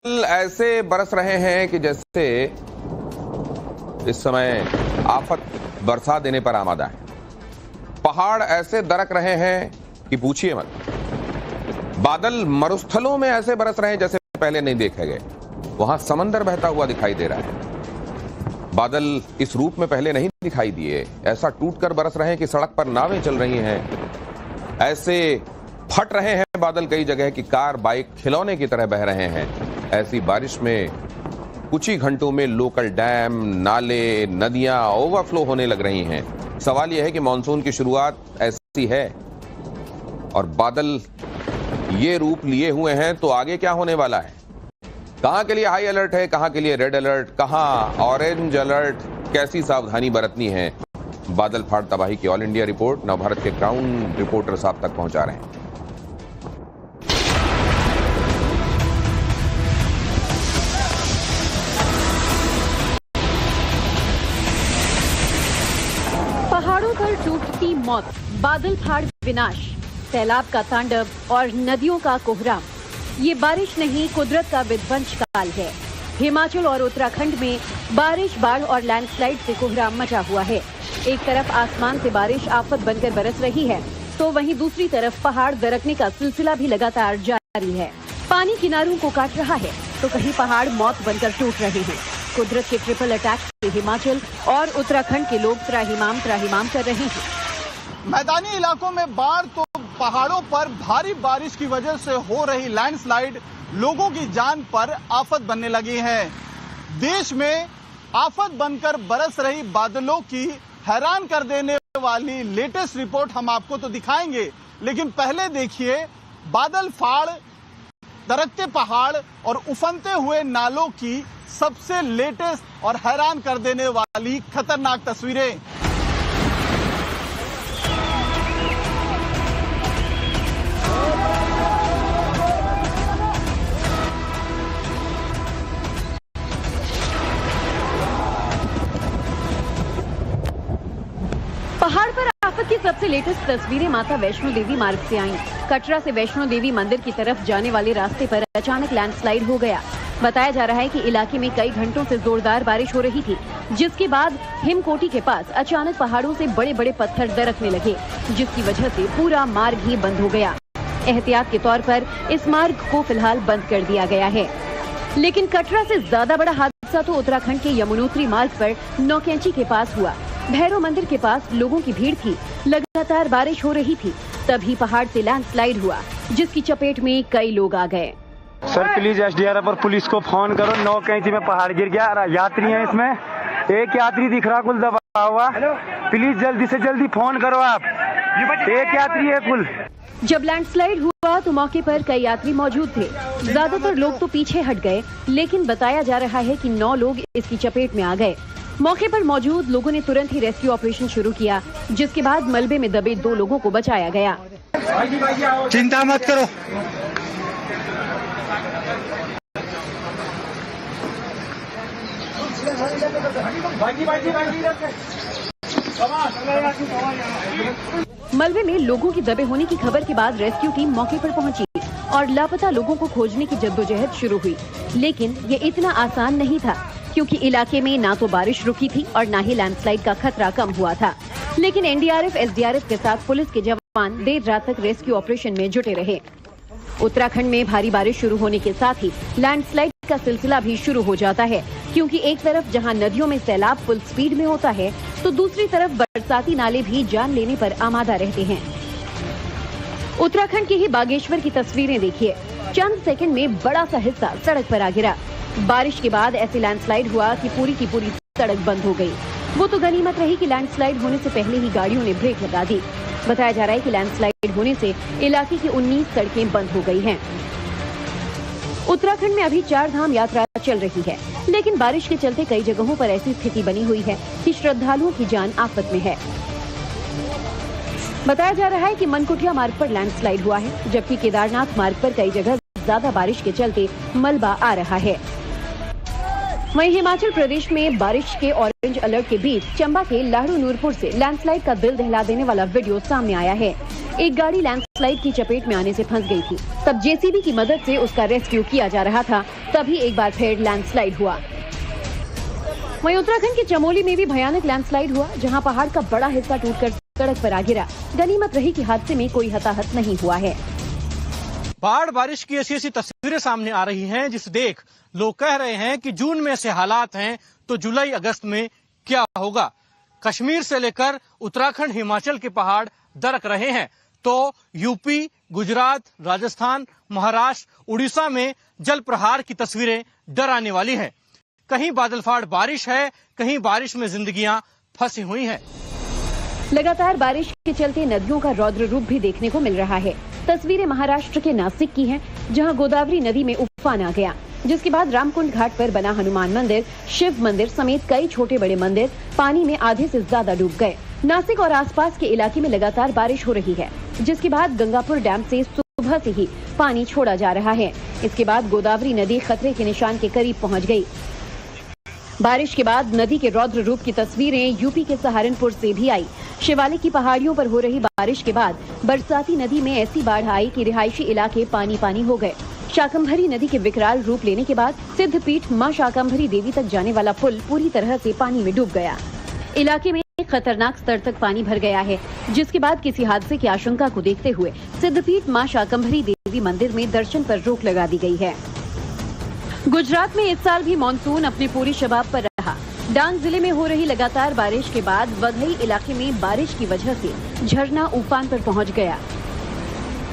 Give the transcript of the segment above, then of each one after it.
ऐसे बरस रहे हैं कि जैसे इस समय आफत बरसा देने पर आमादा है। पहाड़ ऐसे दरक रहे हैं कि पूछिए मत। बादल मरुस्थलों में ऐसे बरस रहे हैं जैसे पहले नहीं देखे गए। वहां समंदर बहता हुआ दिखाई दे रहा है। बादल इस रूप में पहले नहीं दिखाई दिए। ऐसा टूटकर बरस रहे हैं कि सड़क पर नावें चल रही हैं। ऐसे फट रहे हैं बादल कई जगह कि कार बाइक खिलौने की तरह बह रहे हैं। ऐसी बारिश में कुछ ही घंटों में लोकल डैम, नाले, नदियां ओवरफ्लो होने लग रही हैं। सवाल यह है कि मानसून की शुरुआत ऐसी है और बादल ये रूप लिए हुए हैं तो आगे क्या होने वाला है? कहां के लिए हाई अलर्ट है, कहां के लिए रेड अलर्ट, कहां ऑरेंज अलर्ट, कैसी सावधानी बरतनी है? बादल फाड़ तबाही की ऑल इंडिया रिपोर्ट नवभारत के ग्राउंड रिपोर्टर्स आप तक पहुंचा रहे हैं। पहाड़ों पर टूटती मौत, बादल फाड़ विनाश, सैलाब का तांडव और नदियों का कोहराम। ये बारिश नहीं, कुदरत का विध्वंस काल है। हिमाचल और उत्तराखंड में बारिश, बाढ़ और लैंडस्लाइड से कोहराम मचा हुआ है। एक तरफ आसमान से बारिश आफत बनकर बरस रही है, तो वहीं दूसरी तरफ पहाड़ दरकने का सिलसिला भी लगातार जारी है। पानी किनारों को काट रहा है तो कहीं पहाड़ मौत बनकर टूट रहे हैं। कुदरत के ट्रिपल अटैक से हिमाचल और उत्तराखंड के लोग त्राहिमाम कर रहे हैं। मैदानी इलाकों में बाढ़ तो पहाड़ों पर भारी बारिश की वजह से हो रही लैंडस्लाइड लोगों की जान पर आफत बनने लगी है। देश में आफत बनकर बरस रही बादलों की हैरान कर देने वाली लेटेस्ट रिपोर्ट हम आपको तो दिखाएंगे, लेकिन पहले देखिए बादल फाड़, दरकते पहाड़ और उफनते हुए नालों की सबसे लेटेस्ट और हैरान कर देने वाली खतरनाक तस्वीरें। पहाड़ पर आफत की सबसे लेटेस्ट तस्वीरें माता वैष्णो देवी मार्ग से आईं। कटरा से वैष्णो देवी मंदिर की तरफ जाने वाले रास्ते पर अचानक लैंडस्लाइड हो गया। बताया जा रहा है कि इलाके में कई घंटों से जोरदार बारिश हो रही थी, जिसके बाद हिमकोटी के पास अचानक पहाड़ों से बड़े बड़े पत्थर दरकने लगे, जिसकी वजह से पूरा मार्ग ही बंद हो गया। एहतियात के तौर पर इस मार्ग को फिलहाल बंद कर दिया गया है। लेकिन कटरा से ज्यादा बड़ा हादसा तो उत्तराखंड के यमुनोत्री मार्ग पर नौकेंची के पास हुआ। भैरव मंदिर के पास लोगों की भीड़ थी। लगातार बारिश हो रही थी, तभी पहाड़ से लैंडस्लाइड हुआ, जिसकी चपेट में कई लोग आ गए। सर प्लीज एसडीआरएफ और पुलिस को फोन करो। नौकेंची में पहाड़ गिर गया, यात्री है इसमें, एक यात्री दिख रहा कुल दबा हुआ। प्लीज जल्दी से जल्दी फोन करो आप, एक यात्री है कुल। जब लैंडस्लाइड हुआ तो मौके पर कई यात्री मौजूद थे। ज्यादातर लोग तो पीछे हट गए, लेकिन बताया जा रहा है कि 9 लोग इसकी चपेट में आ गए। मौके पर मौजूद लोगों ने तुरंत ही रेस्क्यू ऑपरेशन शुरू किया, जिसके बाद मलबे में दबे 2 लोगों को बचाया गया। चिंता मत करो। मलबे में लोगों की दबे होने की खबर के बाद रेस्क्यू टीम मौके पर पहुंची और लापता लोगों को खोजने की जद्दोजहद शुरू हुई। लेकिन ये इतना आसान नहीं था, क्योंकि इलाके में ना तो बारिश रुकी थी और ना ही लैंडस्लाइड का खतरा कम हुआ था। लेकिन एनडीआरएफ, एसडीआरएफ के साथ पुलिस के जवान देर रात तक रेस्क्यू ऑपरेशन में जुटे रहे। उत्तराखंड में भारी बारिश शुरू होने के साथ ही लैंडस्लाइड का सिलसिला भी शुरू हो जाता है, क्योंकि एक तरफ जहां नदियों में सैलाब फुल स्पीड में होता है, तो दूसरी तरफ बरसाती नाले भी जान लेने पर आमादा रहते हैं। उत्तराखंड के ही बागेश्वर की तस्वीरें देखिए। चंद सेकंड में बड़ा सा हिस्सा सड़क पर आ गिरा। बारिश के बाद ऐसे लैंडस्लाइड हुआ कि पूरी की पूरी सड़क बंद हो गई। वो तो गनीमत रही कि लैंडस्लाइड होने से पहले ही गाड़ियों ने ब्रेक लगा दी। बताया जा रहा है कि लैंडस्लाइड होने से इलाके की 19 सड़कें बंद हो गई हैं। उत्तराखंड में अभी 4 धाम यात्रा चल रही है, लेकिन बारिश के चलते कई जगहों पर ऐसी स्थिति बनी हुई है कि श्रद्धालुओं की जान आफत में है। बताया जा रहा है कि मनकुटिया मार्ग पर लैंडस्लाइड हुआ है, जबकि केदारनाथ मार्ग पर कई जगह ज्यादा बारिश के चलते मलबा आ रहा है। वहीं हिमाचल प्रदेश में बारिश के ऑरेंज अलर्ट के बीच चंबा के लाड़ू नूरपुर से लैंडस्लाइड का दिल दहला देने वाला वीडियो सामने आया है। एक गाड़ी लैंडस्लाइड की चपेट में आने से फंस गई थी। तब जेसीबी की मदद से उसका रेस्क्यू किया जा रहा था। तभी एक बार फिर लैंडस्लाइड हुआ। वहीं उत्तराखंड के चमोली में भी भयानक लैंडस्लाइड हुआ, जहां पहाड़ का बड़ा हिस्सा टूटकर सड़क पर आ गिरा। गनीमत रही कि हादसे में कोई हताहत नहीं हुआ है। बाढ़ बारिश की ऐसी ऐसी तस्वीरें सामने आ रही हैं जिसे देख लोग कह रहे हैं कि जून में ऐसे हालात हैं तो जुलाई अगस्त में क्या होगा। कश्मीर से लेकर उत्तराखंड हिमाचल के पहाड़ दरक रहे हैं तो यूपी, गुजरात, राजस्थान, महाराष्ट्र, उड़ीसा में जल प्रहार की तस्वीरें डराने वाली हैं। कहीं बादलफाड़ बारिश है, कहीं बारिश में जिंदगियां फंसी हुई हैं। लगातार बारिश के चलते नदियों का रौद्र रूप भी देखने को मिल रहा है। तस्वीरें महाराष्ट्र के नासिक की हैं, जहां गोदावरी नदी में उफान आ गया, जिसके बाद रामकुंड घाट पर बना हनुमान मंदिर, शिव मंदिर समेत कई छोटे बड़े मंदिर पानी में आधे से ज्यादा डूब गए। नासिक और आसपास के इलाके में लगातार बारिश हो रही है, जिसके बाद गंगापुर डैम से सुबह से ही पानी छोड़ा जा रहा है। इसके बाद गोदावरी नदी खतरे के निशान के करीब पहुंच गई। बारिश के बाद नदी के रौद्र रूप की तस्वीरें यूपी के सहारनपुर से भी आई। शिवालिक की पहाड़ियों पर हो रही बारिश के बाद बरसाती नदी में ऐसी बाढ़ आई कि रिहायशी इलाके पानी पानी हो गए। शाकंभरी नदी के विकराल रूप लेने के बाद सिद्धपीठ मां शाकंभरी देवी तक जाने वाला पुल पूरी तरह से पानी में डूब गया। इलाके में खतरनाक स्तर तक पानी भर गया है, जिसके बाद किसी हादसे की आशंका को देखते हुए सिद्धपीठ मां शाकंभरी देवी मंदिर में दर्शन पर रोक लगा दी गई है। गुजरात में इस साल भी मानसून अपने पूरी शबाब पर रहा। डांग जिले में हो रही लगातार बारिश के बाद वघई इलाके में बारिश की वजह से झरना उफान पर पहुंच गया।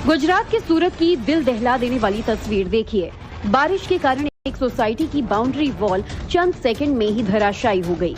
गुजरात के सूरत की दिल दहला देने वाली तस्वीर देखिए। बारिश के कारण एक सोसाइटी की बाउंड्री वॉल चंद सेकंड में ही धराशायी हो गई।